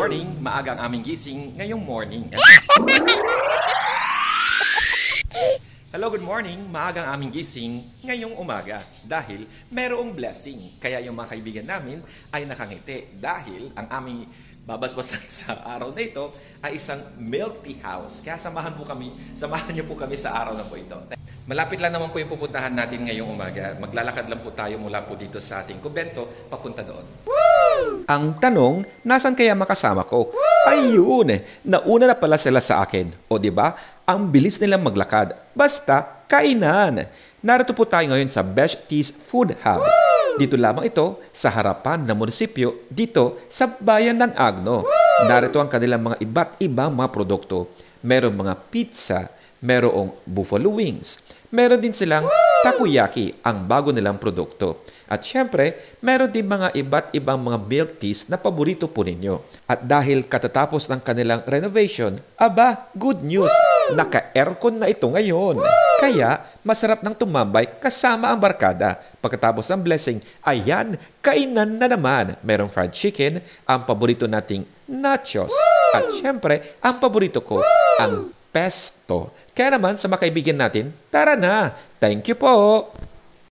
morning, maaga ang aming gising ngayong morning. Hello, good morning, maaga ang aming gising ngayong umaga dahil merong blessing. Kaya yung mga kaibigan namin ay nakangiti dahil ang aming babasbasan sa araw na ito ay isang milk tea house. Kaya samahan niyo po kami sa araw na po ito. Malapit lang naman po yung pupuntahan natin ngayong umaga. Maglalakad lang po tayo mula po dito sa ating kumbento papunta doon. Woo! Ang tanong, nasan kaya makasama ko? Ayun, nauna na pala sila sa akin. O di ba? Ang bilis nilang maglakad. Basta kainan. Narito po tayo ngayon sa Besh Teas Food Hub. Dito lamang ito sa harapan ng munisipyo dito sa bayan ng Agno. Narito ang kanilang mga iba't ibang mga produkto. Merong mga pizza, merong buffalo wings, meron din silang takoyaki, ang bago nilang produkto. At syempre, meron din mga iba't ibang mga milk teas na paborito po ninyo. At dahil katatapos ng kanilang renovation, aba, good news! Naka-aircon na ito ngayon. Kaya, masarap nang tumambay kasama ang barkada. Pagkatapos ng blessing, ayan, kainan na naman. Merong fried chicken, ang paborito nating nachos. At syempre, ang paborito ko, ang pesto. Kaya naman sa mga kaibigan natin, tara na! Thank you po!